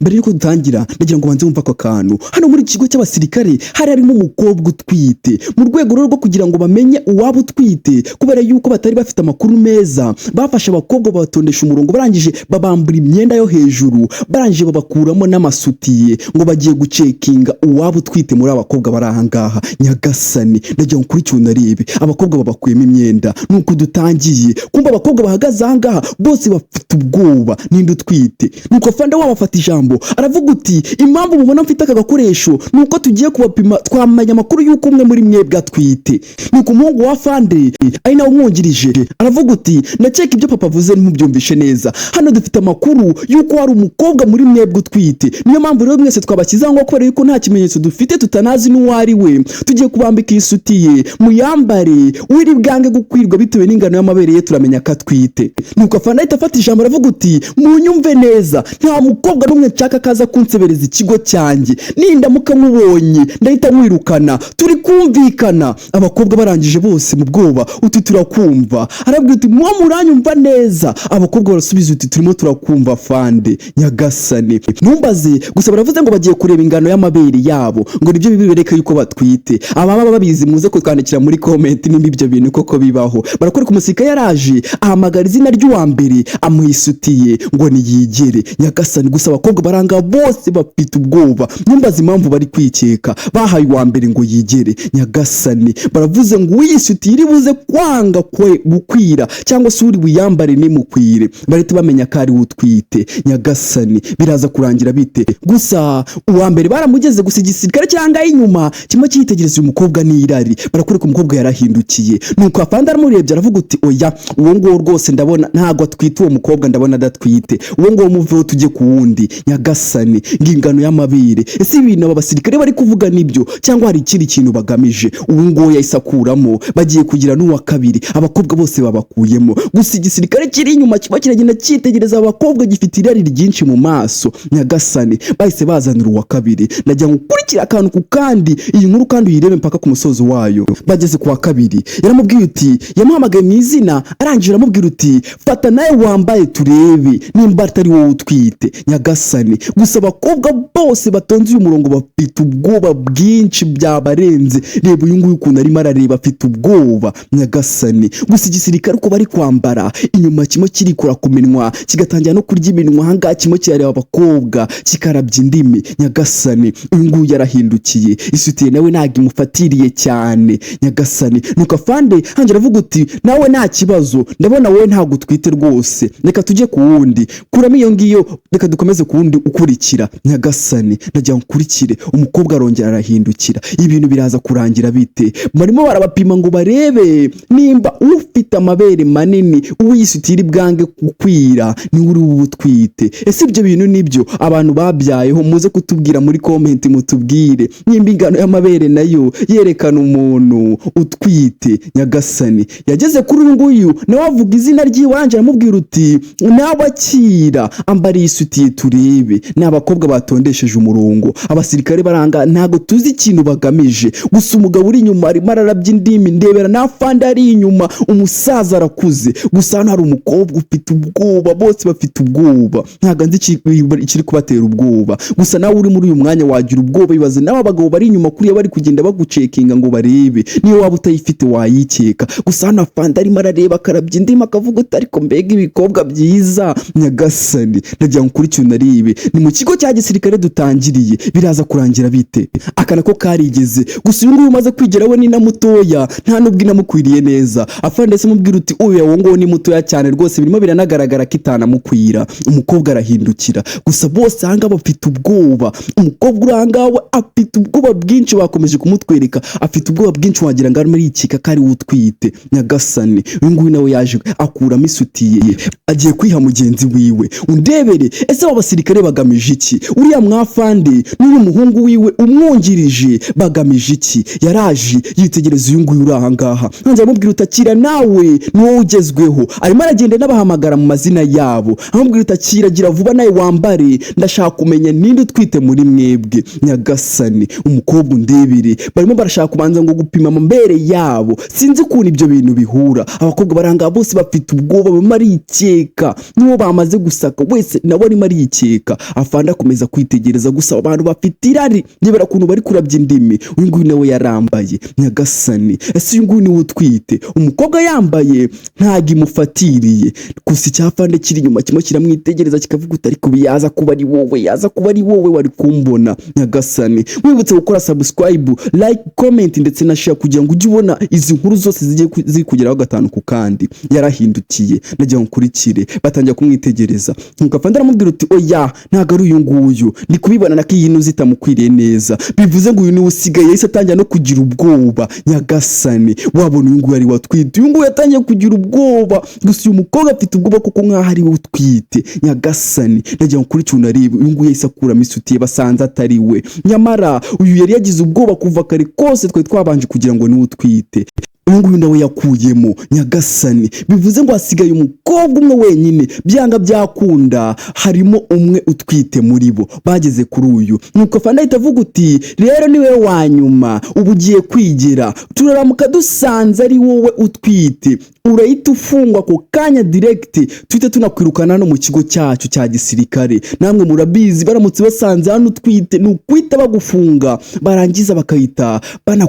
Mbere yuko dutangira ndagira ngo banze wumva ako kantu. Hano muri ikigo cy'abasirikare harimo umukobwa utwite. Mu rwego rwo kugira ngo bamenye uwaba utwite, kubera yuko batari bafite amakuru meza, bafashe abakobwa babatondesha umurongo, barangije babambura imyenda yo hejuru, barangije babakuramo n'amasutiye ngo bagiye gucekinga uwaba utwite muri abakobwa bari aha ngaha. Nyagasani, ndagira ngo kuri cyo narebe abakobwa babakuyemo imyenda. Nuko dutangiye kumva abakobwa bahagaze aha ngaha bose bafite ubwoba, ninde utwite. Nuko fanda wabafata ijambo aravuga uti impamvu mubona mfite aka gakoresho nuko tugiye kubapima twamenya amakuru yuko umwe muri mwebwe atwite. Nuko umuhungu wa fande ari nawe umwungirije aravuga uti ndakeka ibyo papa avuze ntimubyumvishe neza, hano dufite amakuru yuko hari umukobwa muri mwebwe utwite. Niyo mpamvu rero mwese twabashyize ngo kubera yuko nta kimenyetso dufite tutanazi n'uwo ari we, tugiye kubambika isutiye muyambare wiri bwange gukwirwa bitewe n'ingano y'amabere ye turamenya ko atwite. Nuko fande ahita afata ijambo aravuga uti munyumve neza, nta mukobwa n'umwe nshaka kaza kunsebereza ikigo cyanjye, nindamuka mubonye ndahita mwirukana, turi kumvikana. Abakobwa barangije bose mu bwoba uti turakumva. Arabwira uti mwo muranyumva neza? Abakobwa barasubiza uti turimo turakumva fande. Nyagasani numbaze gusa baravuze ngo bagiye kureba ingano y'amabere yabo ngo nibyo bibereka yuko batwite. Ababa babizi muze kutwandikira muri comment nimba ibyo bintu koko bibaho. Barakwereka umusirikare yaraje ahamagara izina ry'uwa mbere amuhisutiye ngo niyigere. Nyagasani gusa abakobwa baranga bose bafite ubwoba, numbaze impamvu bari kwikeka. Bahaye uwa mbere ngo yigere. Nyagasani baravuze ngo uyisutiye iri buze kwanga gukwira cyangwa se uri buyambare nimukwire, barite bamenya ko ari utwite. Nyagasani biraza kurangira bite? Gusa uwa mbere baramugeze gusa igisirikare cyanga inyuma kimwe cyitegereza uyu mukobwa n'irari. Barakwereka umukobwa yarahindukiye. Nuko afande aramurebye aravuga uti oya, uwo ngo rwose ndabona ntago atwite, uwo mukobwa ndabona adatwite, uwo ngo muveho tujye ku wundi. Nyagasani ngingano y'amabere, ese ibintu aba basirikare bari kuvuga nibyo cyangwa hari ikindi kintu bagamije? Ubu ngo yayisakuramo bagiye kugira n'uwa kabiri, abakobwa bose babakuyemo. Gusa igisirikare kiri inyuma kiba kiragenda cyitegereza abakobwa gifite irari ryinshi mu maso. Nyagasani bahise bazanira uwa kabiri. Najya gukurikira akantu ku kandi iyi nkuru kandi uyirebe mpaka ku musozo wayo. Bageze ku wa kabiri yaramubwiye uti, yamuhamagaye mu izina arangije aramubwira uti fata nawe wambaye turebe nimba atari wowe utwite. Nyagasani gusa abakobwa bose batonze uyu murongo bafite ubwoba bwinshi byabarenze. Reba uyu nguyu ukuntu arimo arareba afite ubwoba. Nyagasani gusa igisirikare uko bari kwambara inyuma kimwe kirikora ku minwa kigatangira no kurya iminwa ahangaha, kimwe kirareba abakobwa kikarabya indimi. Nyagasani uyu nguyu yarahindukiye, isutiye nawe ntabwo imufatiriye cyane. Nyagasani nuko afande hanjye aravuga uti nawe nta kibazo, ndabona wowe ntabwo utwite rwose, reka tujye ku wundi, kuramo iyo ngiyo, reka dukomeze ku wundi ukurikira. Nyagasani najya nkurikire. Umukobwa arongera arahindukira. Ibintu biraza kurangira bite? Barimo barabapima ngo barebe nimba ufite amabere manini uwisutira bwange gukwira ni uri ubutwite. Ese ibyo bintu nibyo abantu babyayeho? Muze kutubwira muri comment, mutubwire nimba ingano y'amabere nayo yerekana umuntu utwite. Nyagasani yageze kuri uyu nguyu nawe avuga izina ry'iwanje aramubwira uti nabakira ambari isutiye turebe. Ni abakobwa batondesheje umurongo, abasirikare baranga ntago tuzi ikintu bagamije. Gusa umugabo uri inyuma arimo ararabya indimi, ndebera na fande ari inyuma, umusaza arakuze. Gusa hano hari umukobwa ufite ubwoba, bose bafite ubwoba, ntago nzi ikiri kubatera ubwoba. Gusa nawe uri muri uyu mwanya wagira ubwoba, bibaze nawe abagabo bari inyuma kuriya bari kugenda bagucekinga ngo barebe niyo waba utayifite wayikeka. Gusa hano fande arimo arareba akarabya indimi akavuga uti ariko mbega ibikobwa byiza. Nyagasani ndagira ngo kuri cyo naribe ni mu kigo cya gisirikare dutangiriye, biraza kurangira bite? Akana ko karigeze. Gusa uyu nguyu umaze kwigera we ni na mutoya, nta nubwo inamukwiriye neza. Afande se mubwira uti uyu wo ngo ni mutoya cyane rwose, birimo biranagaragara ko itanamukwira. Umukobwa arahindukira. Gusa bose hanga bafite ubwoba. Umukobwa urangawe afite ubwoba bwinshi, bakomeje kumutwereka afite ubwoba bwinshi wagira ngo arimo yikika kari utwite. Nyagasani uyu nguyu nawe yaje akuramo isutiye agiye kwiha mugenzi wiwe. Undebere ese aba basirikare bagamije iki? Uriya mwafande n'uyu muhungu wiwe umwungirije bagamije iki? Yaraje yitegereza uyu nguyu uri aha ngaha, nanje amubwira utakira nawe n'uwo ugezweho. Arimo aragenda n'abahamagara mu mazina yabo, amubwira utakira gira vuba nawe wambare, ndashaka kumenya ninde utwite muri mwebwe. Nyagasani umukobwa undebere barimo barashaka kubanza ngo gupima amabere yabo. Sinzi ukuntu ibyo bintu bihura. Abakobwa baranga bose bafite ubwoba, barimo arikeka n'uwo bamaze gusaka wese nawe arimo arikeka. baramusunika. Afande akomeza kwitegereza gusa abantu bafite irari nibera kuntu bari kurabya indimi. Uyu nguyu nawe yarambaye. Nyagasani, ese uyu nguyu niwe utwite? Umukobwa yambaye ntago imufatiriye, gusa icyafande kiri inyuma kimwe kiramwitegereza kikavuga uti ariko yaza kuba ari wowe wari kumbona. Nyagasani, wibutse gukora subscribe, like, comment ndetse na share kugira ngo ujye ubona izi nkuru zose ziri kugeraho gatanu ku kandi. Yarahindukiye nagira nkurikire, batangira kumwitegereza. Afande aramubwira uti oya ntago ari uyu nguyu, ndi kubibona nako iyi ntu zitamukwiriye neza, bivuze ngo uyu niwe usigaye. Yahise atangira no kugira ubwoba. Nyagasani, wabona uyu nguyu ari watwite? Uyu nguyu yatangiye kugira ubwoba, gusa uyu mukobwa afite ubwoba kuko nkaho ari we utwite. Nyagasani, nagira nkurikire unarebe. Uyu nguyu yahise akuramo isutiye basanze atari we, nyamara uyu yari yagize ubwoba kuva kare kose twari twabanje kugira ngo niwe utwite. Uyu nguyu nawe yakuyemo. Nyagasani, bivuze ngo hasigaye umukobwa umwe wenyine, byanga byakunda harimo umwe utwite muri bo. Bageze kuri uyu, nuko afande ahita avuga uti rero niwe wa nyuma, ubu ugiye kwigira, turaramuka dusanze ari wowe utwite urahita ufungwa ako kanya direct, tuhite tunakwirukana hano mu kigo cyacu cya gisirikare. Namwe murabizi baramutse basanze hano utwite ni ukwita bagufunga, barangiza bakahita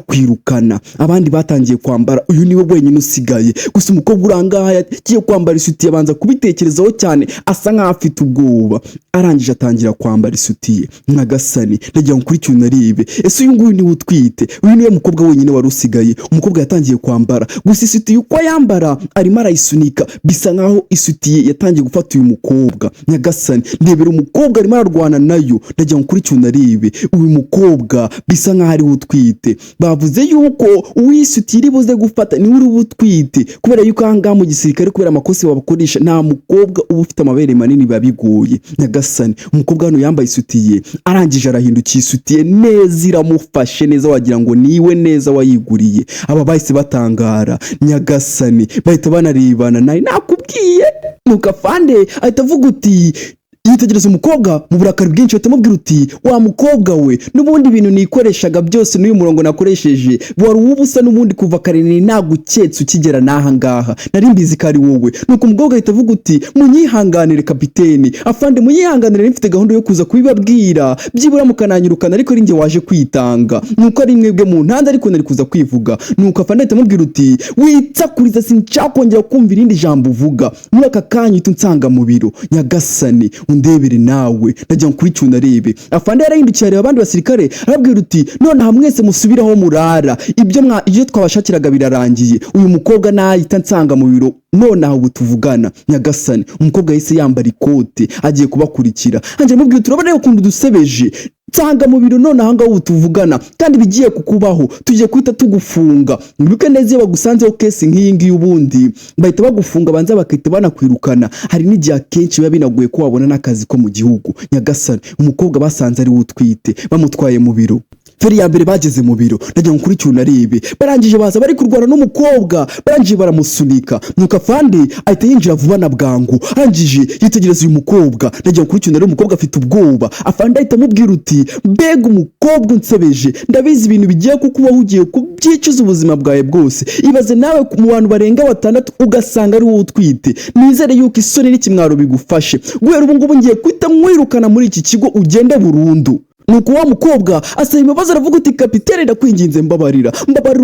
banakwirukana. Abandi batangiye kwambara, uyu niwe wenyine usigaye. Gusa umukobwa urangaha yagiye kwambara isutiye, abanza kubitekerezaho cyane, asa nkaho afite ubwoba. Arangije atangira kwambara isutiye. Nyagasani, nagira ngo nkurikire unarebe, ese uyu nguyu niwe utwite? Uyu niwe mukobwa wenyine wari usigaye. Umukobwa yatangiye kwambara, gusa isutiye uko yambara arimo arayisunika, bisa nkaho isutiye yatangiye gufata uyu mukobwa. Nyagasani, ndebera umukobwa arimo ararwana nayo. Nagira ngo nkurikire unarebe, uyu mukobwa bisa nkaho ari utwite. Bavuze yuko uwisutiye iri buze gufata ni uri utwite, kubera yuko ahangaha mu gisirikare kubera amakosa babakoresha nta mukobwa uba ufite amabere manini biba bigoye. Nyagasani, umukobwa hano yambaye isutiye, arangije arahindukiye isutiye neza, iramufashe neza wagira ngo niwe neza wayiguriye. Aba bahise batangara. Nyagasani, bahita banarebana, nawe nakubwiye. Nuko afande ahita avuga uti, yitegereza umukobwa mu burakari bwinshi, batamubwira uti wa mukobwa we, n'ubundi ibintu nikoreshaga byose n'uyu murongo nakoresheje wari ubusa n'ubundi kuva kare naguketse ukigera naha ngaha, nari mbizi ko ari wowe. Nuko umukobwa ahita avuga uti munyihanganire kapiteni, afande munyihanganire, mfite gahunda yo kuza kubibabwira, byibura mukananyirukana ariko ari njye waje kwitanga, nuko ari mwebwe mu ntanda ariko nari kuza kwivuga. Nuko afande ahita amubwira uti witsakuriza, sinshaka kongera kumva irindi jambo uvuga, muri aka kanya uhita unsanga mu biro. Nyagasani, ndebere nawe. Nagira nkurikire unarebe. Afande yarahindukiye areba abandi basirikare, arabwira uti none mwese musubiraho murara, ibyo twabashakiraga birarangiye. Uyu mukobwa nahita nsanga mu biro none aho butuvugana. Nyagasani, umukobwa yahise yambara ikote agiye kubakurikira. Anje mubwira turabona ukuntu dusebeje, nsanga mu biro none aha ngaho tuvugana kandi bigiye kukubaho, tugiye kwita tugufunga. Mwibuke neza iyo bagusanzeho kesi nk'iyi ngiyi ubundi bahita bagufunga, banza bakahita banakwirukana. Hari n'igihe akenshi biba binagoye ko wabona n'akazi ko mu gihugu. Nyagasani, umukobwa basanze ari utwite, bamutwaye mu biro. Feri ya mbere bageze mu biro, nagira ngo nkurikire unarebe. Barangije baza bari kurwana n'umukobwa, barangije baramusunika. Nuko afande ahita yinjira vuba na bwangu, arangije yitegereza uyu mukobwa. Nagira ngo nkurikire unarebe, umukobwa afite ubwoba. Afande ahita amubwira uti mbega umukobwa unsebeje, ndabizi ibintu bigiye kukubaho, ugiye kubyicuza ubuzima bwawe bwose. Ibaze nawe mu bantu barenga 6 ugasanga ari wowe utwite. Nizere yuko isoni n'ikimwaro bigufashe. Guhera ubu ngubu ngiye kwita mwirukana muri iki kigo, ugende burundu. Nuko wa mukobwa asaba imbabazi, aravuga uti kapiteni ndakwinginze mbabarira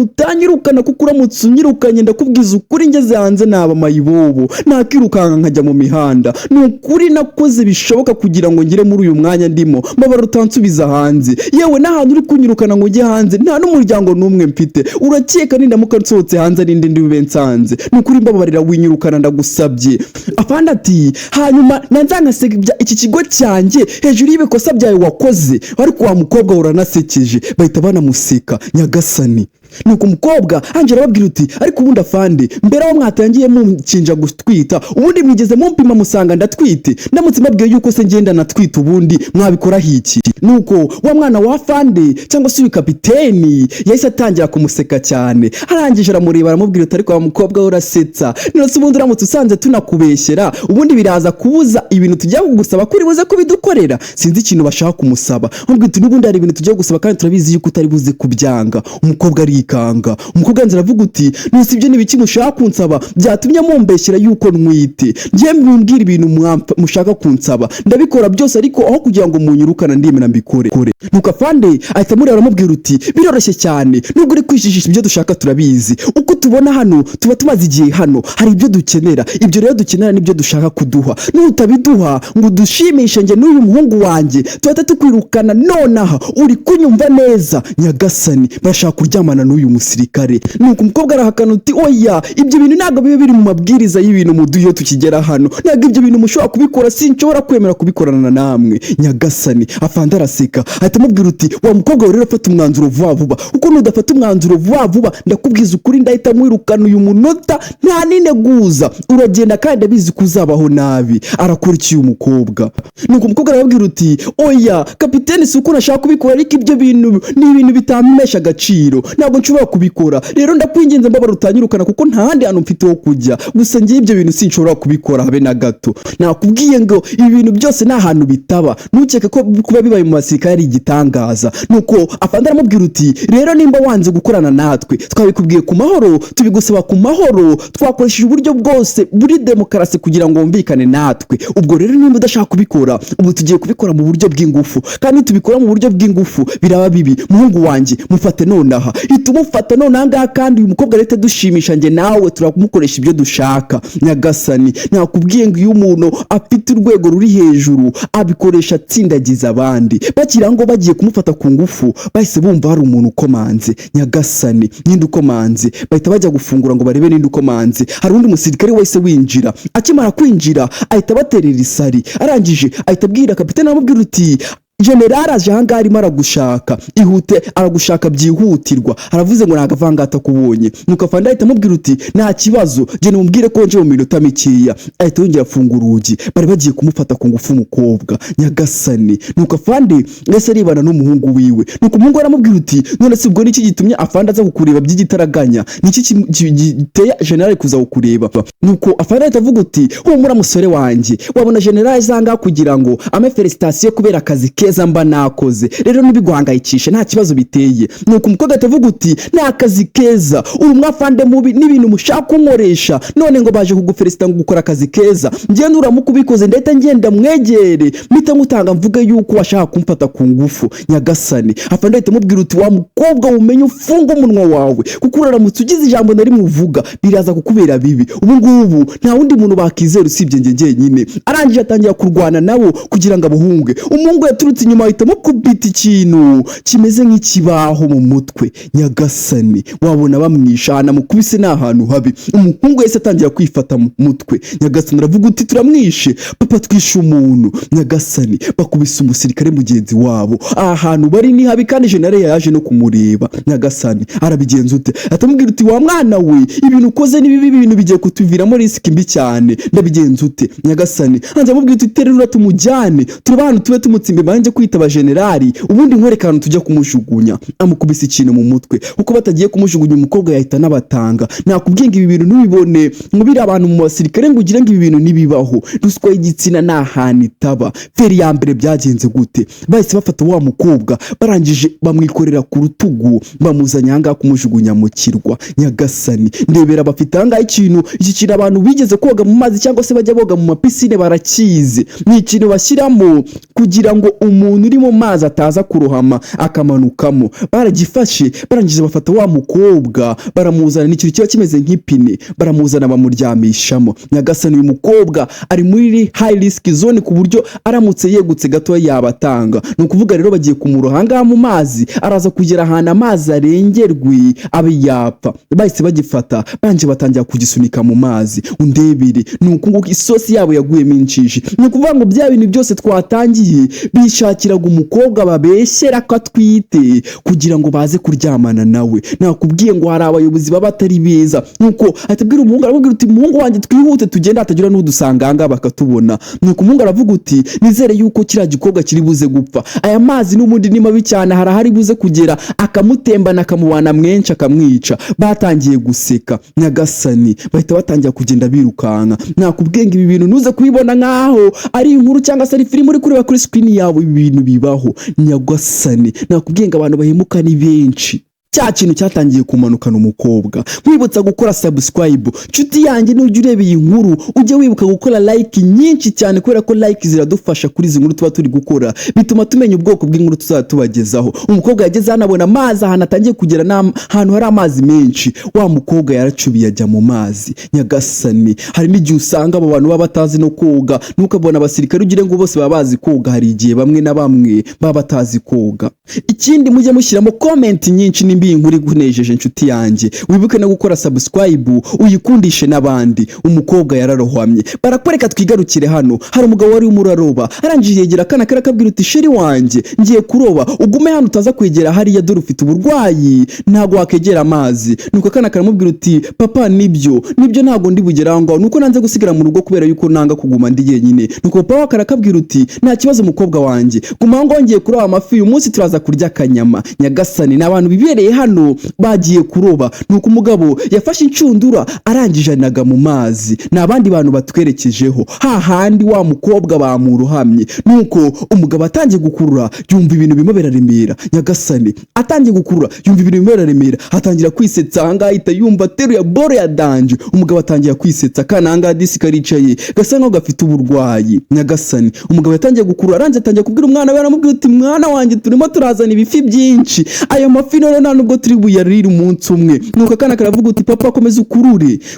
utanyirukana, kuko uramutse unyirukanye ndakubwiza ukuri ngeze hanze naba mayibobo, nakirukanga nkajya mu mihanda. Nukuri nakoze bishoboka kugira ngo ngire muri uyu mwanya ndimo, mbabarira utansubiza hanze. Yewe n'ahantu uri kunyirukana ngo njye hanze nta n'umuryango n'umwe mfite, urakeka nindamuka nsohotse hanze ninde ndibe nsanze? Nukuri mbabarira winyirukana ndagusabye. Afande ati hanyuma nanzangasega iki kigo cyanjye hejuru y'ibikosa byawe wakoze, ariko wa mukobwa uranasekeje. Bahita banamuseka. Nyagasani, nuko umukobwa Angela arababwira uti ariko ubundi afande, mbere aho mwatangiye mukinja gutwita, ubundi mwigeze mumpima musanga ndatwite? Ndamutse mbabwiye yuko se ngenda natwite ubundi mwabikora hiki? Nuko wa mwana wa afande cyangwa se kapiteni yahise atangira kumuseka cyane. Arangije aramureba aramubwira uti ariko wa mukobwa urasetsa, nose ubundi uramutse usanze tunakubeshyera ubundi biraza kubuza ibintu tujya kugusaba kuri buze kubidukorera. Sinzi ikintu bashaka kumusaba. Ambwira uti n'ubundi hari ibintu tujya gusaba kandi turabizi yuko utari buze kubyanga. Umukobwa ari barikanga. Umukobwa yanze aravuga uti nose ibyo nibiki mushaka kunsaba byatumye mumbeshyira yuko ntwite, ngiye mumbwira ibintu mushaka kunsaba ndabikora byose, ariko aho kugira ngo munyirukana ndemera mbikore. Nuko afande ahita mureba aramubwira uti biroroshye cyane, nubwo uri kwijijisha ibyo dushaka turabizi, uko tubona hano tuba tumaze igihe hano, hari ibyo dukenera, ibyo rero dukenera nibyo dushaka kuduha, nutabiduha ngo dushimishe nge n'uyu muhungu wanjye tuhita tukwirukana nonaha. Uri kunyumva neza nyagasani? Barashaka kuryamana n'uyu musirikare. Nuko umukobwa arahakana uti oya, ibyo bintu ntabwo biba biri mu mabwiriza y'ibintu muduyo tukigera hano, ntabwo ibyo bintu mushobora kubikora, sinshobora kwemera kubikorana namwe nyagasani. Afande araseka ahita amubwira uti wa mukobwa rero fata umwanzuro vuba vuba, uko nudafata umwanzuro vuba vuba ndakubwiza ukuri ndahita mwirukana uyu munota nta nineguza, uragenda kandi abizi kuzabaho nabi. Arakurikiye umukobwa. Nuko umukobwa arababwira uti oya kapiteni, si uko nashaka kubikora, ariko ibyo bintu ni ibintu bitamesha agaciro, ntabwo nshobora kubikora, rero ndakwinginze mbabara utanyirukana kuko nta handi hantu mfite ho kujya, gusa ngiye ibyo bintu sinshobora kubikora habe na gato. Nakubwiye ngo ibi bintu byose nta hantu bitaba, ntukeke ko kuba bibaye mu basirikare ari igitangaza. Nuko afande aramubwira uti rero nimba wanze gukorana natwe, twabikubwiye ku mahoro, tubigusaba ku mahoro, twakoresheje uburyo bwose buri demokarasi kugira ngo wumvikane natwe, ubwo rero nimba udashaka kubikora, ubu tugiye kubikora mu buryo bw'ingufu, kandi tubikora mu buryo bw'ingufu biraba bibi. Muhungu wanjye mufate nonaha, itumufata nonaha ngaha, kandi uyu mukobwa leta dushimisha nge nawe turamukoresha ibyo dushaka nyagasani. Nakubwiye ngo iyo umuntu afite urwego ruri hejuru abikoresha atsindagiza abandi, bakira ngo bagiye kumufata ku ngufu bahise bumva hari umuntu ukomanze nyagasani. Ninde ukomanze? Bahita bajya gufungura ngo barebe ninde ukomanze. Hari undi musirikare wese winjira, akimara kwinjira ahita baterera isari, arangije ahita abwira kapiteni aramubwira uti General aje ahangaha arimo aragushaka, ihute, aragushaka byihutirwa, aravuze ngo nagavangata kubonye. Nuko afande ahita amubwira uti nta kibazo, je nimubwire ko nje mu minota mikeya. Ahita yongera afunga urugi, bari bagiye kumufata ku ngufu umukobwa nyagasani. Nuko afande wese aribana n'umuhungu wiwe. Nuko umuhungu aramubwira uti none se ubwo niki gitumye afande aza kukureba by'igitaraganya, niki giteye General kuza kukureba? Nuko afande ahita avuga uti humura musore wanjye, wabona General zanga kugira ngo ame felicitation kubera akazi keza mba nakoze, rero nibiguhangayikisha nta kibazo biteye. Nuko umukobwa atavuga uti nta kazi keza, uri umwafande mubi n'ibintu mushaka kunkoresha, none ngo baje kugufelicita ngo gukora akazi keza, ngiye nuramuka ubikoze ndahita ngenda mwegere mpita ngutanga mvuge yuko washaka kumfata ku ngufu nyagasani. Afande ahita amubwira uti wa mukobwa umenye ufunga umunwa wawe, kuko uraramutse ugize ijambo na rimwe uvuga biraza kukubera bibi. Ubu ngubu nta wundi muntu bakizera usibye nge njyenyine. Arangije atangira kurwana nabo kugira ngo abuhunge. Umuhungu yaturutse inyuma ahita mukubita ikintu kimeze nk'ikibaho mu mutwe nyagasani, wabona bamwishana mukubise n'ahantu habi. Umuhungu yese atangira kwifata mu mutwe nyagasani, aravuga uti turamwishe papa, twishe umuntu nyagasani. Bakubise umusirikare mugenzi wabo, ahantu bari ni habi, kandi General yaje no kumureba nyagasani. Arabigenza ute? Atamubwira uti wa mwana we, ibintu ukoze ni bibi, ibintu bigiye kutuviramo risk mbi cyane, ndabigenza ute nyagasani? Anje amubwira uti terura tumujyane, turabana tube tumutsimbe banje kwitaba General, ubundi nkwerekana tujya kumujugunya. Amukubise ikintu mu mutwe, uko batagiye kumujugunya umukobwa yahita nabatanga. Nakubwiye ngo ibi bintu nubibone ngo biri abantu mu basirikare ngo ugire ngo ibi bintu nibibaho, ruswa y'igitsina n'ahantu itaba. Feri ya mbere byagenze gute? Bahise bafata wa mukobwa, barangije bamwikorera ku rutugu, bamuzanya hanga kumujugunya mu kirwa nyagasani. Ndebera bafite hanga ikintu, iki kintu abantu bigeze koga mu mazi cyangwa se bajya boga mu mapisine barakize, ni ikintu bashyiramo kugira ngo umuntu uri mu mazi ataza kurohama akamanukamo. Baragifashe, barangije bafata wa mukobwa baramuzana, n'ikintu kiba kimeze nk'ipine, baramuzana bamuryamishamo nyagasani. Uyu mukobwa ari muri high risk zone ku buryo aramutse yegutse gato yabatanga. Ni ukuvuga rero bagiye kumurohanga mu mazi, araza kugera ahantu amazi arengerwe abe yapfa. Bahise bagifata banje batangira kugisunika mu mazi. Undebire nuko ngo isosi yabo yaguyemo injiji. Ni ukuvuga ngo bya bintu byose twatangiye bishakiraga umukobwa babeshyera ko atwite kugira ngo baze kuryamana nawe. Nakubwiye ngo hari abayobozi baba batari beza. Nuko atabwira umuhungu, aramubwira uti muhungu wanjye twihute tugenda atagira n'udusanga hanga bakatubona. Nuko umuhungu aravuga uti nizere yuko kira gikobwa kiri buze gupfa, aya mazi n'umundi ni mabi cyane, hari buze kugera akamutembana akamubana mwenshi akamwica. Batangiye guseka nyagasani, bahita batangira kugenda birukanka. Nakubwiye ngo ibi bintu nuze kubibona nkaho ari inkuru cyangwa se ari filime uri kureba kuri screen yawe, ibi bintu bibaho nyagasani. Nakubwiye ngo abantu bahemuka ni benshi. cya kintu cyatangiye kumanukana umukobwa. Mwibutsa gukora subscribe nshuti yanjye, n'ujya ureba iyi nkuru ujye wibuka gukora like nyinshi cyane, kubera ko like ziradufasha kuri izi nkuru tuba turi gukora, bituma tumenya ubwoko bw'inkuru tuzatubagezaho. Umukobwa yageze hano abona amazi, ahantu atangiye kugera ahantu hari amazi menshi. Wa mukobwa yaracubiye ajya mu mazi. Nyagasani, hari n'igihe usanga abo bantu baba batazi no koga, ntukabona abasirikare ugire ngo bose baba bazi koga. Hari igihe bamwe na bamwe baba batazi koga. Ikindi mujye mushyiramo comment nyinshi nimba iyi nkuru ikunejeje nshuti yanjye. Wibuke no gukora subscribe uyikundishe n'abandi. Umukobwa yararohamye. Barakwereka twigarukire hano. Hari umugabo wari umuraroba, arangije yegera akana karakabwira uti sheri wanjye ngiye kuroba, ugume hano utaza kwegera hariya dore ufite uburwayi, ntago wakegera amazi. Nuko akana karamubwira uti papa nibyo ntago ndi bugera ngo, nuko nanze gusigara mu rugo kubera yuko nanga kuguma ndi yenyine. Nuko papa karakabwira uti nta kibazo umukobwa wanjye, guma ngo ngiye kuroba amafi uyu munsi turaza kurya akanyama. Nyagasani, n'abantu bibereye hano bagiye kuroba. Nuko umugabo yafashe incundura arangije anaga mu mazi, n'abandi bantu batwerekejeho hahandi wa mukobwa bamuruhamye. Nuko umugabo atangiye gukurura yumva ibintu bimwe biraremera. Nyagasani, atangiye gukurura yumva ibintu bimwe biraremera, atangira kwisetsa. Hanga ahita yumva teruya boro ya danje. Umugabo atangiye kwisetsa, kana hanga disi karicaye gasa nkaho gafite uburwayi. Nyagasani, umugabo yatangiye gukurura, aranje atangiye kubwira umwana we, aramubwira uti mwana wanjye turimo turazana ibifi byinshi, ayo mafi none nta nubwo turi buyarire umunsi umwe. Nuko akana karavuga uti papa komeza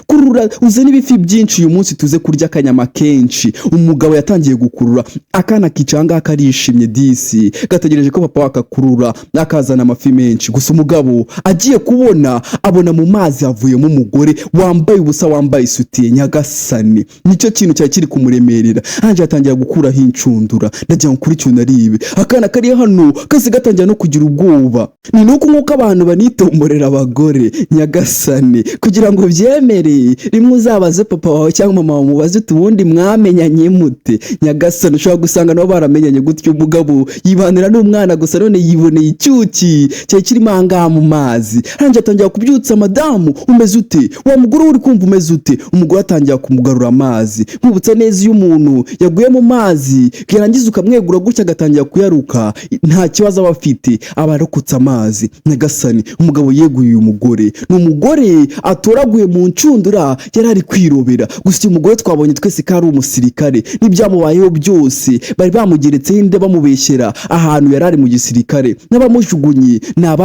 kurura uzane ibifi byinshi uyu munsi tuze kurya akanyama kenshi. Umugabo yatangiye gukurura, akana kicanga karishimye disi gategereje ko papa wakakurura akazana amafi menshi. Gusa umugabo agiye kubona abona mu mazi havuyemo umugore wambaye ubusa, wambaye isutiye. Nyagasani, nicyo kintu cyari kiri kumuremerera. Anje atangira gukuraho incundura, ndagira ngo kuri cyo naribe akana kari hano kase gatangira no kugira ubwoba. Ni nuko nkuko abantu banitomborera abagore. Nyagasani, kugira ngo byemere rimwe uzabaze papa wawe cyangwa mama wawe mubaze ubundi mwamenyanye mute. Nyagasani, ushobora gusanga nabo baramenyanye gutyo. Umugabo yibanira n'umwana gusa none yiboneye icyuki cyari kirimo ahangaha mu mazi. Anje atangira kubyutsa madamu, umeze ute? Wa mugore uri kumva umeze ute? Umugore atangira kumugarura amazi. Nkubutsa neza iyo umuntu yaguye mu mazi kirangiza ukamwegura gutya agatangira kuyaruka, nta kibazo aba afite, aba arokutse amazi. Nyagasani, umugabo yeguye uyu mugore, n'umugore atoraguye mu ncundura yari ari kwirobera. Gusa uyu mugore twabonye twese ko ari umusirikare, n'ibyamubayeho byose bari bamugeretseho inde bamubeshyera ahantu yari ari mu gisirikare, n'abamujugunye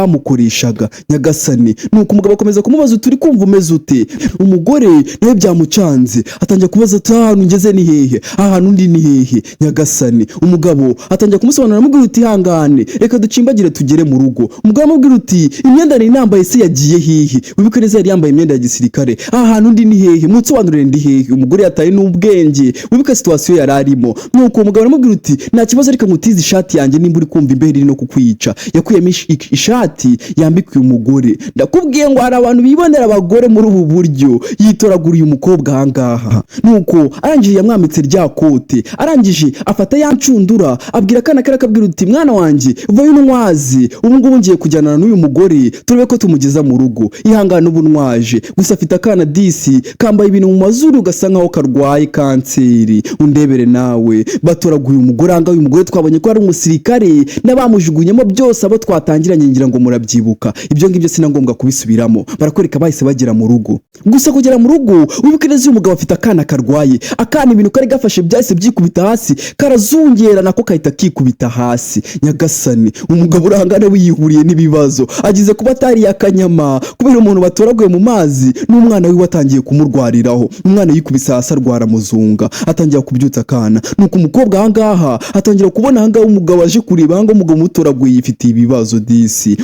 n'abamukoreshaga. Nyagasani, nuko umugabo akomeza kumubaza turi kumva umeze ute? Umugore nawe byamucanze, atangira kubaza ati ahantu ngeze ni hehe, ahantu ndi ni hehe? Nyagasani, umugabo atangira kumusobanurira, amubwira uti hangane reka ducimbagire tugere mu rugo. Umugabo amubwira uti imyenda nari nambaye se yagiye hehe? Wibuke neza yari yambaye imyenda ya gisirikare. Ahantu ndi ni hehe? Munsobanurire ndi hehe? Umugore yataye n'ubwenge, wibuke situation yari arimo. Nuko umugabo aramubwira uti nta kibazo reka ngutize ishati yanjye nimba uri kumva imbeho iri no kukwica. Yakuyemo ishati yambikiye umugore. Ndakubwiye ngo hari abantu bibonera abagore muri ubu buryo. Yitoraguriye umukobwa ahangaha. Nuko arangije yamwambitse rya kote, arangije afata ya ncundura abwira akana karakabwira uti mwana wanjye vayo unywaze, ubu ngubu ngiye kujyana n'uyu mugore turebe ko tumugeza mu rugo. Ihangana ubu nwaje. Gusa afite akana disi kambaye ibintu mu mazuru gasa nkaho karwaye kanseri. Undebere nawe. Batoraguye umugore anga. Uyu mugore twabonye ko ari umusirikare n'abamujugunyemo byose abo twatangiranye, ngira ngo murabyibuka. Ibyo ngibyo sina ngombwa kubisubiramo. Barakwereka bahise bagera mu rugo. Gusa kugera mu rugo wibuke neza uyu mugabo afite akana karwaye. Akana ibintu kari gafashe byahise byikubita hasi, karazungera nako kahita kikubita hasi. Nyagasani, umugabo urahangana wiyihuriye n'ibibazo. Agize kuba atari yakanyama kubera umuntu batoraguye mu mazi, n'umwana we watangiye kumurwariraho. Umwana yikubise hasi arwara muzunga, atangira kubyutsa akana. Nuko umukobwa ahangaha atangira kubona ahangaha umugabo aje kureba ahangaha umugabo mutoraguye yifitiye ibibazo disi.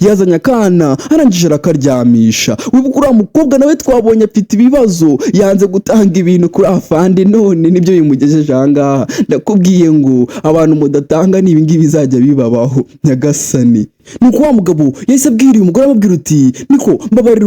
Yazanye akana arangije arakaryamisha. Wibuka uriya mukobwa nawe twabonye afite ibibazo, yanze gutanga ibintu kuri afande, none nibyo bimugejeje ahangaha. Ndakubwiye ngo abantu mudatanga ni ibingibi bizajya bibabaho. Nyagasani, nuko wa mugabo yahise abwira uyu mugore, amubwira uti niko mbabarira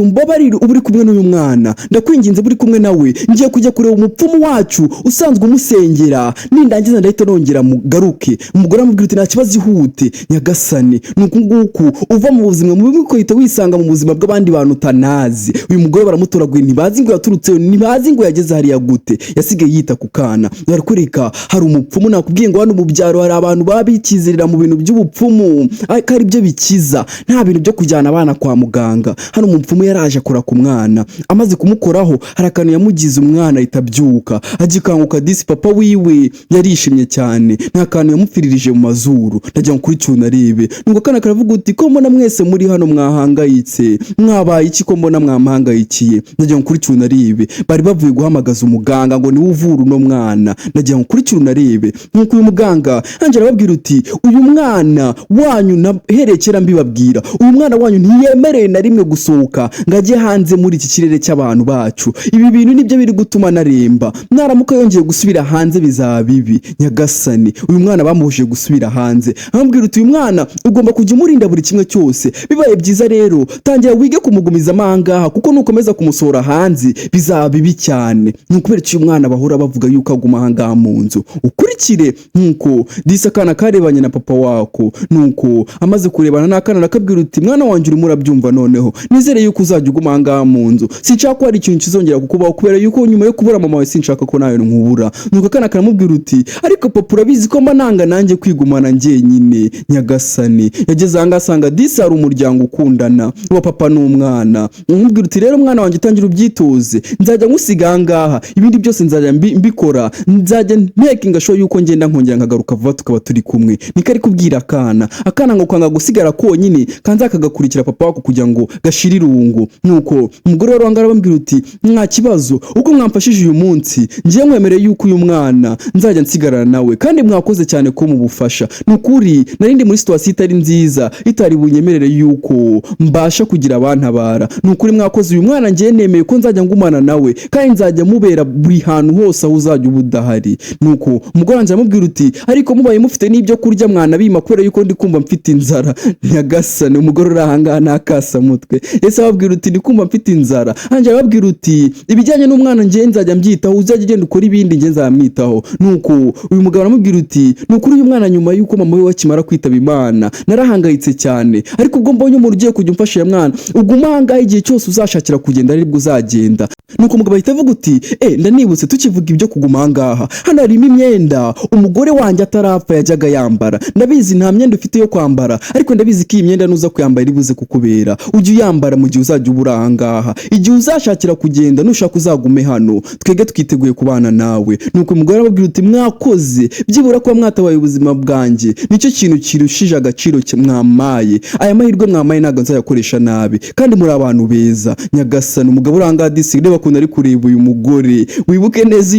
ubu uri kumwe n'uyu mwana, ndakwinginze buri kumwe nawe ngiye kujya kureba umupfumu wacu usanzwe umusengera, nindangiza ndahita nongera mugaruke. Umugore amubwira uti nta kibazo ihute. Nyagasani, nuko nguko uva mu buzima mu bimwe uhita wisanga mu buzima bw'abandi bantu utanazi. Uyu mugore baramutoraguye, ntibazi ngo yaturutse, ntibazi ngo yageze hariya gute, yasigaye yita ku kana. Barakwereka hari umupfumu. Nakubwiye ngo hano mu byaro hari abantu babikizirira mu bintu by'ubupfumu, ari byo bikiza, nta bintu byo kujyana abana kwa muganga. Hano umupfumu yaraje akora ku mwana, amaze kumukoraho hari akantu yamugize, umwana ahita abyuka agikanguka. Disi papa wiwe yarishimye cyane, nta kantu yamupfiririje mu mazuru. Ndagira ngo kuri cyuna arebe, nuko akana karavuga uti ko mbona mwese muri hano mwahangayitse, mwabaye iki ko mbona mwamuhangayikiye? Ndagira ngo kuri cyuna arebe, bari bavuye guhamagaza umuganga ngo niwe uvura uno mwana. Ndagira ngo kuri cyuna arebe, nuko uyu muganga anje arababwira uti uyu mwana wanyu naherekera mbibabwira, uyu mwana wanyu ntiyemereye na rimwe gusohoka ngo ajye hanze muri iki kirere cy'abantu bacu. Ibi bintu nibyo biri gutuma naremba, naramuka yongeye gusubira hanze bizaba bibi. Nyagasani, uyu mwana bamuhuje gusubira hanze. Arambwira uti uyu mwana ugomba kujya umurinda buri kimwe cyose, bibaye byiza rero tangira wige kumugumiza amangaha, kuko nukomeza kumusohora hanze bizaba bibi cyane. Nukubera uyu mwana bahora bavuga yuko aguma ahangaha mu nzu. Ukurikire nkuko Disi akana karebanye na papa wako, nuko amaze kurebana n'akana nakabwira uti mwana wanjye urimo urabyumva, noneho nizere yuko uzajya uguma ahangaha mu nzu. Sinshaka ko hari ikintu kizongera kukubaho, kubera yuko nyuma yo kubura mama wawe sinshaka ko nawe nkubura. Nuko akana karamubwira uti ariko papa urabizi ko mba nanga nanjye kwigumana njyenyine. Nyagasani, yageze ahangaha asanga Disi hari umuryango ukundana wa papa n'umwana. Umubwira uti rero mwana wanjye utangira ubyitoze, nzajya ngusiga ahangaha, ibindi byose nzajya mbikora, nzajya ntekinga show yuko ngenda nkongera nkagaruka vuba tukaba turi kumwe. Niko ari kubwira akana ngo kwanga gusigara konyine kanza kagakurikira papa wako kugira ngo gashire irungu. Nuko umugore wari wangara bambwira uti nta kibazo, uko mwamfashije uyu munsi ngiye nkwemereye yuko uyu mwana nzajya nsigarana nawe, kandi mwakoze cyane ko mubufasha. Nukuri narindi muri situation itari nziza, itari bunyemerere yuko mbasha kugira abantabara. Nukuri mwakoze, uyu mwana ngiye nemeye ko nzajya ngumana nawe, kandi nzajya mubera buri hantu hose aho uzajya ubudahari. Nuko umugore wanjye amubwira uti ariko mubaye mufite n'ibyo kurya mwana bima, kubera yuko ndi kumva mfite inzara. Nyagasani, umugore urahanga nakasa mutwe. Ese ababwira uti ndi kumva mfite inzara. Anje ababwira uti ibijyanye n'umwana ngiye nzajya mbyitaho, uzajya genda ukora ibindi ngiye nzamwitaho. Nuko uyu mugabo aramubwira uti nukuri uyu mwana nyuma yuko mama we wakimara kwitaba Imana narahangayitse cyane, ariko ubwo mbonye umuntu ugiye kujya umfasha ya mwana, uguma ahangaha igihe cyose uzashakira kugenda aribwo uzagenda. Nuko umugabo ahita avuga uti ndanibutse tukivuga ibyo kuguma ahangaha, hano harimo imyenda umugore wanjye atarapfa yajyaga yambara. Ndabizi nta myenda ufite yo kwambara, ariko ndabizi ko iyi myenda nuza kuyambara iribuze kukubera, ujye uyambara mu gihe uzajya ubura ahangaha. Igihe uzashakira kugenda nushaka uzagume hano, twege twiteguye kubana nawe. Nuko umugore arababwira uti mwakoze, byibura kuba mwatabaye ubuzima bwanjye nicyo kintu kirushije agaciro mwamaye. Aya mahirwe mwamaye ntabwo nzayakoresha nabi, kandi muri abantu beza. Nyagasani, umugabo uranga Disi reba kuntu ari kureba uyu mugore. Wibuke neza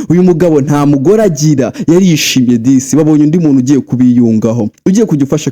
uyu mugabo nta mugore agira. Yarishimye Disi, babonye undi muntu ugiye kubiyungaho, ugiye kujya ufasha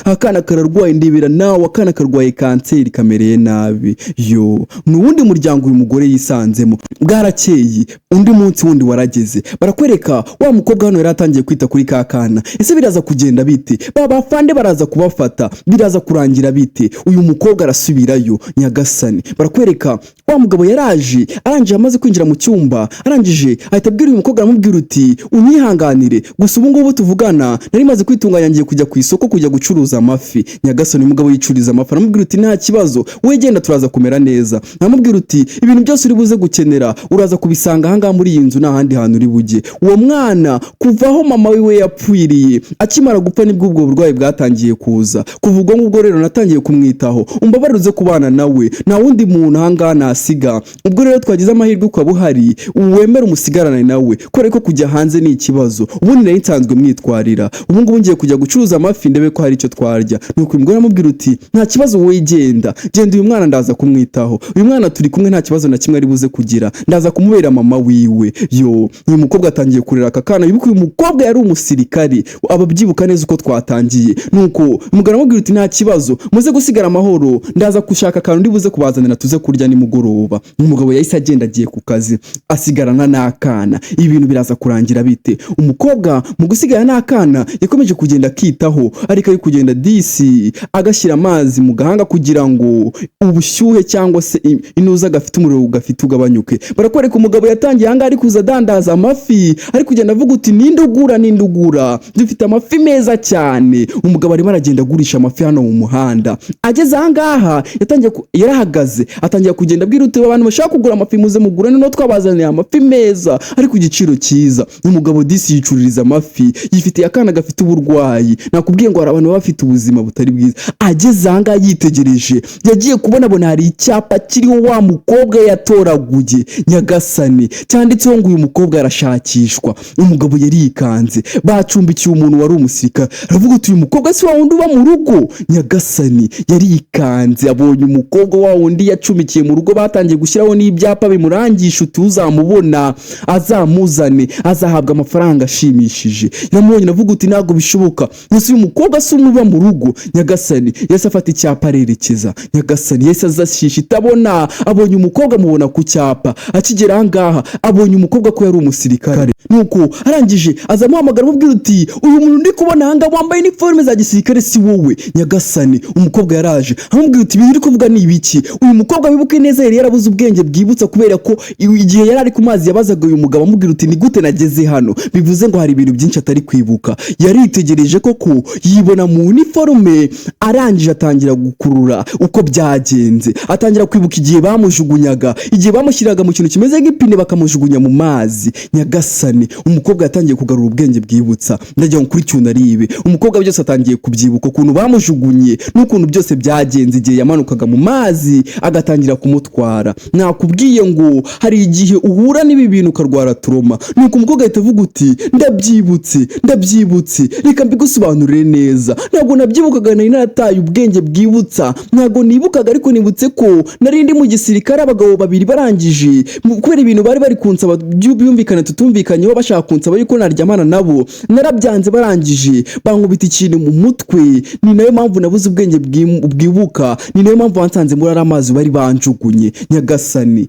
akana kararwaye ndibira nawe, akana karwaye kanseri kamereye nabi. Yo ni uwundi muryango uyu mugore yisanzemo. Bwarakeye undi munsi wundi warageze, barakwereka wa mukobwa hano yari atangiye kwita kuri kana. Ese biraza kugenda bite? Baba fande baraza kubafata, biraza kurangira bite? Uyu mukobwa arasubirayo. Nyagasani, barakwereka wa mugabo yaraje, arangije amaze kwinjira mu cyumba, arangije ahita abwira uyu mukobwa, aramubwira uti unyihanganire, gusa ubu ngubu tuvugana nari maze kwitunganya ngiye kujya ku isoko kujya gucuruza amafi. Nyagasani, umugabo yicuriza amafi, aramubwira uti nta kibazo, we genda turaza kumera neza. Aramubwira uti ibintu byose uri buze gukenera uraza kubisanga ahangaha muri iyi nzu, nta handi hantu uri bujye. Uwo mwana kuva aho mama we yapfiriye akimara gupfa nibwo ubwo burwayi bwatangiye kuza. Kuva ubwo ngubwo rero natangiye kumwitaho, umbabarire kubana nawe, nta wundi muntu ahangaha nasiga. Ubwo rero twagize amahirwe ukaba uhari, uwemera umusigarane nawe, kubera ko kujya hanze ni ikibazo. Ubundi nari nsanzwe mwitwarira, ubu ngubu ngiye kujya gucuruza amafi ndebe ko hari icyo twarya. Nuko umugore aramubwira uti nta kibazo, wowe genda uyu mwana ndaza kumwitaho, uyu mwana turi kumwe, nta kibazo na kimwe ari buze kugira, ndaza kumubera mama wiwe. Yo uyu mukobwa atangiye kurera akana. Yibuka uyu mukobwa yari umusirikari, ababyibuka neza uko twatangiye. Nuko umugore aramubwira uti nta kibazo, muze gusigara amahoro, ndaza gushaka akantu ndi buze kubazanira tuze kurya nimugoroba. Umugabo yahise agenda agiye ku kazi, asigarana n'akana. Ibintu biraza kurangira bite? Umukobwa mu gusigara n'akana yakomeje kugenda akitaho, ariko ari kugenda Disi agashyira amazi mu gahanga kugira ngo ubushyuhe cyangwa se inuza gafite umuriro gafite ugabanyuke. Barakwereka umugabo yatangiye ahangaha ari kuza dandaza amafi, ari kugenda avuga uti nindugura dufite amafi meza cyane. Umugabo arimo aragenda agurisha amafi hano mu muhanda. Ageze ahangaha yarahagaze, atangiye kugenda abwira uti abantu bashaka kugura amafi muze mugura, no twabazaniye amafi meza ari ku giciro cyiza. Umugabo Disi yicururiza amafi, yifitiye akana gafite uburwayi. nakubwiye ngo hari abantu baba bafite ubuzima butari bwiza. Ageze aha ngaha yitegereje yagiye kubona hari icyapa kiriho wa mukobwa yatoraguye nyagasani, cyanditseho ngo uyu mukobwa arashakishwa. Umugabo yarikanze, bacumbikiye umuntu wari umusirikare, aravuga uti uyu mukobwa si wa wundi uba mu rugo nyagasani. Yarikanze abonye umukobwa wa wundi yacumikiye mu rugo, batangiye gushyiraho n'ibyapa bimurangisha utuzamubona azamuzane azahabwa amafaranga ashimishije. Namubonye navuga uti ntabwo bishoboka, ese uyu mukobwa si uba mu rugo nyagasani. Yese afata icyapa arerekeza nyagasani, yese azashisha itabona, abonye umukobwa amubona ku cyapa. Akigera aha ngaha abonye umukobwa ko yari umusirikare, nuko arangije azamuhamagara amubwira uti uyu muntu ndi kubona aha ngaha wambaye iniforume za gisirikare si wowe nyagasani. Umukobwa yaraje amubwira uti ibintu uri kuvuga ni ibiki? Uyu mukobwa wibuke neza yari yarabuze ubwenge bwibutsa, kubera ko igihe yari ari ku mazi yabazaga uyu mugabo amubwira uti ni gute nageze hano, bivuze ngo hari ibintu byinshi atari kwibuka. Yaritegereje koko yibona mu uniforme, arangije atangira gukurura uko byagenze, atangira kwibuka igihe bamujugunyaga, igihe bamushyiraga mu kintu kimeze nk'ipine bakamujugunya mu mazi nyagasani. Umukobwa yatangiye kugarura ubwenge bwibutsa, ndagira ngo kuri cyuna aribe. Umukobwa byose atangiye kubyibuka, ukuntu bamujugunye n'ukuntu byose byagenze igihe yamanukaga mu mazi agatangira kumutwara. Nakubwiye ngo hari igihe uhura n'ibi bintu ukarwara trauma, nuko umukobwa ahita avuga uti ndabyibutse, reka mbigusobanurire neza. Ntabwo nabyibukaga, nari narataye ubwenge bwibutsa, ntabwo nibukaga, ariko nibutse ko nari ndi mu gisirikare abagabo babiri barangije kubera ibintu bari kunsaba byumvikana tutumvikanyeho, bashaka kunsaba yuko naryamana nabo, narabyanze. Barangije bankubita ikintu mu mutwe, ni nayo mpamvu nabuze ubwenge bwibuka, ni nayo mpamvu wansanze muri amazi bari banjugunye nyagasani.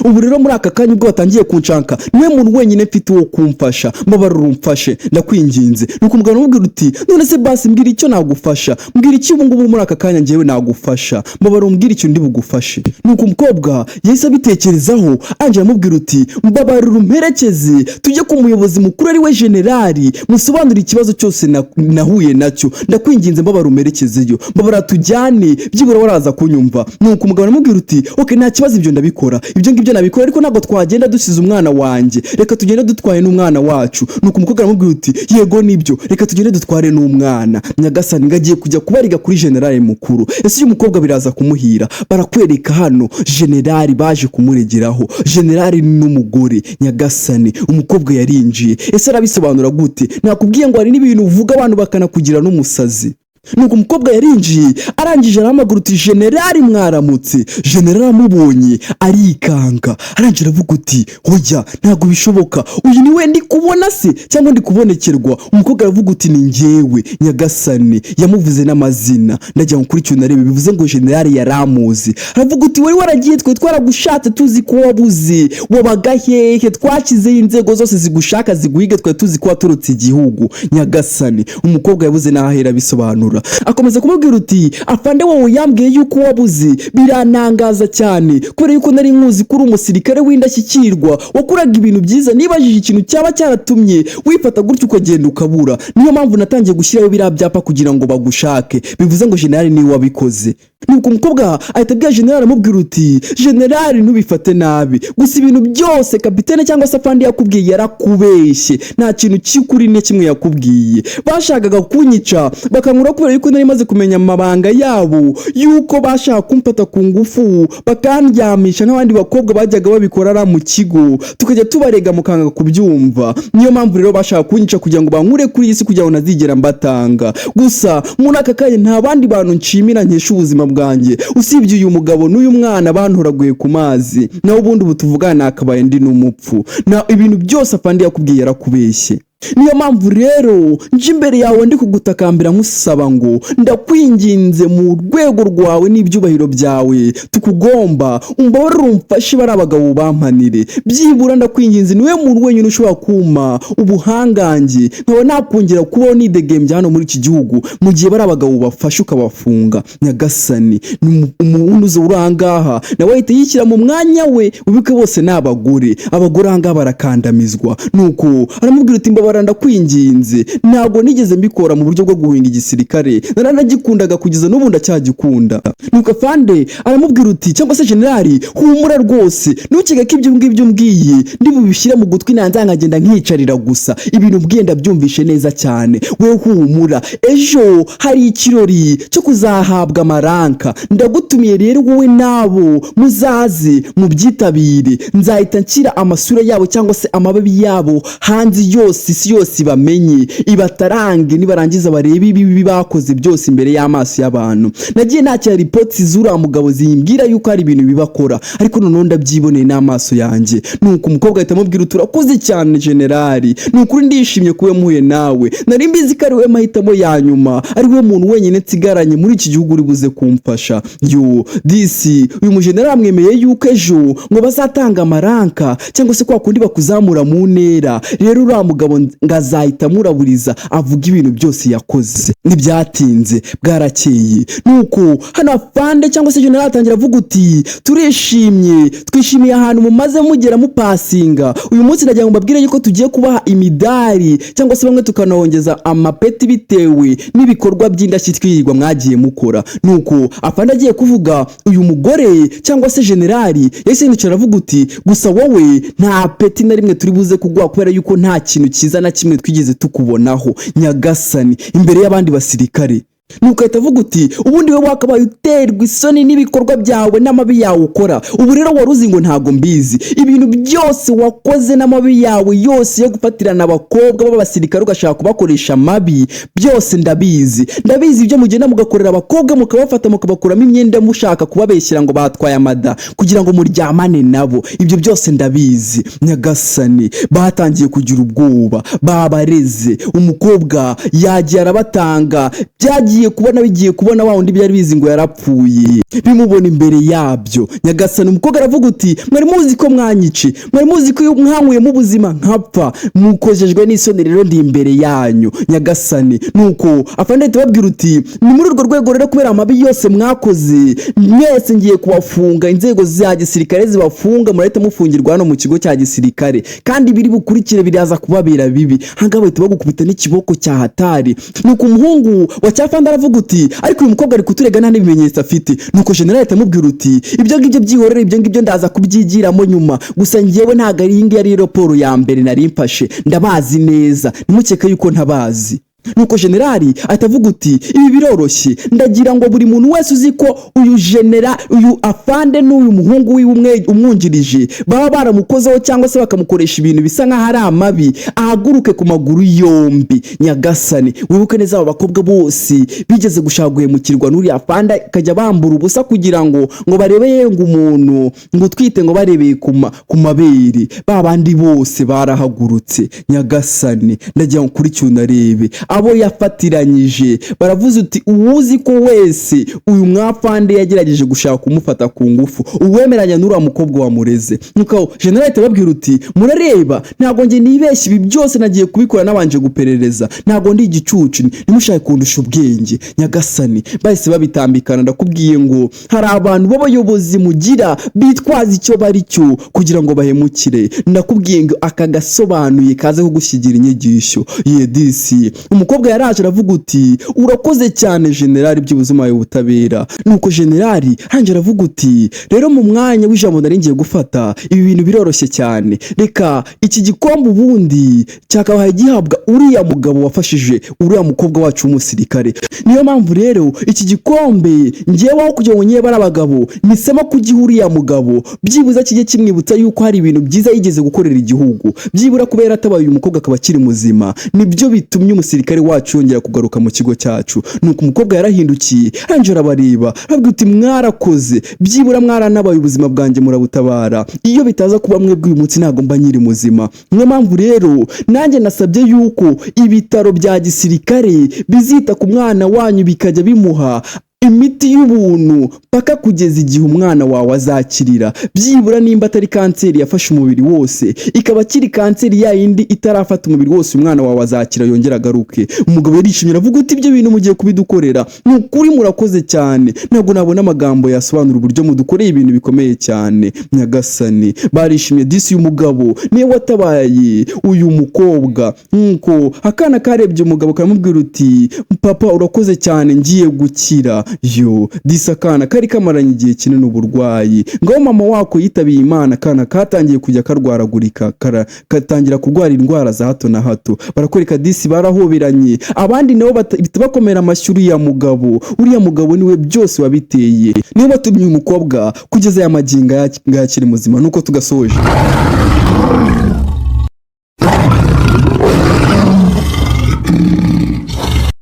Ubu rero muri aka kanya ubwo batangiye kunshanka, niwe muntu wenyine mfite wo kumfasha, mbabarira umfashe ndakwinginze. Nuko umugabo amubwira uti none se basi mbwira icyo nagufasha, mbwira iki ubu ngubu muri aka kanya njyewe nagufasha, mbabarira umbwira icyo ndi bugufashe. Nuko umukobwa yahise abitekerezaho, anje amubwira uti mbabarira umperekeze tujye ku muyobozi mukuru ari we generali, musobanurire ikibazo cyose nahuye nacyo, ndakwinginze mbabarira umperekezeyo, mbabarira tujyane byibura waraza kunyumva. Nuko umugabo amubwira uti okay nta kibazo, ibyo ndabikora, ibyo nabikora, ariko ntabwo twagenda dusize umwana wanjye, reka tugende dutwaye n'umwana wacu. Nuko umukobwa aramubwira uti yego nibyo, reka tugende dutware n'umwana nyagasani. Ngagiye kujya kubariga kuri generali mukuru. Ese uyu mukobwa biraza kumuhira, barakwereka hano generali baje kumuregeraho, generali n'umugore nyagasani. Umukobwa yarinjiye, ese arabisobanura gute? Nakubwiye ngo hari n'ibintu uvuga abantu bakanakugira n'umusazi. Nuko umukobwa yarinjiye, arangije arahamagara uti generali mwaramutse. Generali amubonye arikanga, arangije aravuga uti hoya ntabwo bishoboka, uyu ni we ndi kubona se cyangwa ndi kubonekerwa? Umukobwa aravuga uti ni njyewe nyagasani. Yamuvuze n'amazina, ndagira ngo kuri cyo narebe, bivuze ngo generali yaramuzi. Aravuga uti wari waragiye, twe twaragushatse tuzi ko wabuze, wabaga hehe, twakizeho inzego zose zigushaka ziguhiga, twe tuzi ko waturutse igihugu nyagasani. Umukobwa yabuze n'ahera bisobanura, akomeza kumubwira uti afande wowe yambwiye yuko wabuze, biranangaza cyane kubera yuko nari nkuzi kuri umusirikare w'indashyikirwa wakuraga ibintu byiza, nibajije ikintu cyaba cyaratumye wifata gutyo ukagenda ukabura, niyo mpamvu natangiye gushyiraho biriya byapa kugira ngo bagushake, bivuze ngo generali niwe wabikoze. Nuko umukobwa ahita abwira generali amubwira uti generali ntubifate nabi, gusa ibintu byose kapitene cyangwa se afande yakubwiye yarakubeshye, nta kintu cy'ukuri ne kimwe yakubwiye. Bashakaga kunyica bakankura kubera yuko nari maze kumenya amabanga yabo, yuko bashaka kumfata ku ngufu bakandyamisha nk'abandi bakobwa bajyaga babikora ara mu kigo, tukajya tubarega mukanga kubyumva. Niyo mpamvu rero bashaka kunyica kugira ngo bankure kuri isi kugira ngo nazigera mbatanga. Gusa muri aka kanya nta bandi bantu nshimira nkesha ubuzima bwanjye usibye uyu mugabo n'uyu mwana bantoraguye ku mazi, naho ubundi butuvugana akabaye ndi n'umupfu. Na ibintu byose afande yakubwiye yarakubeshye. Niyo mpamvu rero nje imbere yawe ndi kugutakambira nkusaba ngo ndakwinginze mu rwego rwawe n'ibyubahiro byawe tukugomba umbabarire umfashe bari abagabo bampanire, byibura ndakwinginze niwe muntu wenyine ushobora kuma ubuhangange nkaba nakongera kubaho nidegembya hano muri iki gihugu mu gihe bari abagabo bafashe ukabafunga nyagasani. Umuntu uza urangaha nawe ahita yishyira mu mwanya we, ubike bose n'abagore, abagore ahangaha barakandamizwa. Nuko aramubwira uti mbabara ndakwinginze, ntabwo nigeze mbikora mu buryo bwo guhinga igisirikare, naranagikundaga kugeza n'ubu ndacyagikunda. Nuko afande aramubwira uti cyangwa se generali, humura rwose, ntukeke ko ibyo ngibyo umbwiye ndi bubishyire mu gutwi nanze nkagenda nkicarira gusa, ibintu umbwiye ndabyumvishe neza cyane, we humura, ejo hari ikirori cyo kuzahabwa amaranka, ndagutumiye rero wowe nabo muzaze mubyitabire, nzahita nshyira amasura yabo cyangwa se amababi yabo hanze yose, isi yose ibamenye, ibatarange, nibarangiza barebe ibibi bakoze byose imbere y'amaso y'abantu. Nagiye nakira ripoti z'uriya mugabo zimbwira yuko hari ibintu bibakora, ariko noneho ndabyiboneye n'amaso yanjye. Nuko umukobwa ahita amubwira uti urakoze cyane generali, ni ukuri ndishimye kuba muhuye nawe, nari mbizi ko ari we mahitamo ya nyuma, ari we muntu wenyine nsigaranye muri iki gihugu uri buze kumfasha. Yo disi, uyu mujenerali amwemeye yuko ejo ngo bazatanga amaranka cyangwa se kwa kundi bakuzamura mu ntera. Rero uriya mugabo ngazahita amuraburiza avuga ibintu byose yakoze. Ntibyatinze bwarakeye, nuko hano afande cyangwa se generali atangira avuga uti turishimye, twishimiye ahantu mumaze mugera mupasinga. Uyu munsi nagira ngo mbabwire yuko tugiye kubaha imidari cyangwa se bamwe tukanongeza amapeti bitewe n'ibikorwa by'indashyikirwa mwagiye mukora. Nuko afande agiye kuvuga, uyu mugore cyangwa se generali yahise yicara avuga uti gusa wowe nta peti na rimwe turi buze kuguha kubera yuko nta kintu cyiza na kimwe twigeze tukubonaho nyagasani imbere y'abandi basirikare. Nuko ahita avuga uti ubundi we wakabaye uterwa isoni n'ibikorwa byawe n'amabi yawe ukora. Ubu rero waruzi ngo ntago mbizi ibintu byose wakoze n'amabi yawe yose yo gufatirana abakobwa b'abasirikare ugashaka kubakoresha amabi, byose ndabizi ibyo mugenda mugakorera abakobwa mukabafata mukabakuramo imyenda mushaka kubabeshyira ngo batwaye amada kugira ngo muryamane nabo. Ibyo byose ndabizi nyagasani. Batangiye kugira ubwoba, babareze, umukobwa yagiye arabatanga, bigiye kubona wa wundi byari bizi ngo yarapfuye bimubona imbere yabyo. Nyagasani umukobwa aravuga uti mwari muzi ko mwanyice, mwari muzi ko mwankuye mu buzima nkapfa, mukojejwe n'isoni rero ndi imbere yanyu nyagasani. Nuko afande tubabwira uti ni muri urwo rwego rero kubera amabi yose mwakoze mwese ngiye kubafunga, inzego za gisirikare zibafunga, murahita mufungirwa hano mu kigo cya gisirikare, kandi biri bukurikire biraza kubabera bibi. Hanga bahita bagukubita n'ikiboko cya hatari. Nuko umuhungu wa cyafande aravuga uti ariko uyu mukobwa ari kuturega nta n'ibimenyetso afite. Nuko generali atamubwira uti ibyo ngibyo byihorere, ibyo ngibyo ndaza kubyigiramo nyuma, gusa ngewe ntago ari iyi ari raporo ya mbere nari mfashe, ndabazi neza, nimukeke yuko ntabazi. Nuko generali atavuga uti ibi biroroshye, ndagira ngo buri muntu wese uzi ko uyu afande n'uyu muhungu wiwe umwungirije baba baramukozeho cyangwa se bakamukoresha ibintu bisa nk'aho ari amabi, ahaguruke ku maguru yombi nyagasani. Wibuke neza aba bakobwa bose bigeze gushaka guhemukirwa n'uriya afande akajya bambura ubusa kugira ngo barebe ngo umuntu ngo utwite ngo barebeye ku mabere, babandi bose barahagurutse nyagasani. Ndagira ngo kuri cyo narebe abo yafatiranyije baravuze uti uwuzi ko wese uyu mwafande yagerageje gushaka kumufata ku ngufu, uwemeranya n'uriya mukobwa wamureze. Nuko generali tababwira uti murareba ntago nge nibeshye, ibi byose nagiye kubikora nabanje guperereza, ntago ndi igicucu, nimushaka kundusha ubwenge nyagasani. Bahise babitambikana, ndakubwiye ngo hari abantu b'abayobozi mugira bitwaza icyo bari cyo kugira ngo bahemukire. Ndakubwiye ngo aka gasobanuye kaze kugushyigura inyigisho. Disi umukobwa yaraje aravuga uti urakoze cyane generali by'ubuzima y'ubutabera. Nuko generali hanjye aravuga uti rero mu mwanya w'ijambo nari ngiye gufata, ibi bintu biroroshye cyane, reka iki gikombe ubundi cyakabaye gihabwa uriya mugabo wafashije uriya mukobwa wacu w'umusirikare. Niyo mpamvu rero iki gikombe ngeweho kugira ngo nyebe abagabo nisema kugiha uriya mugabo, byibuza kijye kimwibutsa yuko hari ibintu byiza yigeze gukorera igihugu, byibura kubera atabaye uyu mukobwa akaba akiri muzima, nibyo bitumye umusirikare wacu yongera kugaruka mu kigo cyacu. Nuko umukobwa yarahindukiye hanjye arabareba aravuga uti mwarakoze, byibura mwaranabaye ubuzima bwanjye murabutabara, iyo bitaza kuba mwebwe uyu munsi ntago mba nyiri muzima. Niyo mpamvu rero nanjye nasabye yuko ibitaro bya gisirikare bizita ku mwana wanyu bikajya bimuha imiti y'ubuntu paka kugeza igihe umwana wawe azakirira, byibura nimba atari kanseri yafashe umubiri wose, ikaba kiri kanseri ya yindi itarafata umubiri wose, umwana wawe azakira yongera agaruke. Umugabo yarishimye aravuga uti ibyo bintu mugiye kubidukorera ni ukuri murakoze cyane, ntabwo nabona amagambo yasobanura uburyo mudukoreye ibintu bikomeye cyane nyagasani. Barishimye disi y'umugabo niwe watabaye uyu mukobwa, nkuko akana karebye umugabo karamubwira uti papa urakoze cyane ngiye gukira. Yo disi akana kari kamaranye igihe kinini uburwayi, ngaho mama wako yitabiye Imana, akana katangiye kujya karwaragurika, katangira kurwara indwara za hato na hato. Barakoreka disi barahoberanye, abandi nabo bakomera amashyi uriya mugabo niwe byose wabiteye, niwe batumye umukobwa kugeza aya magingo yakiri muzima. Nuko tugasoje.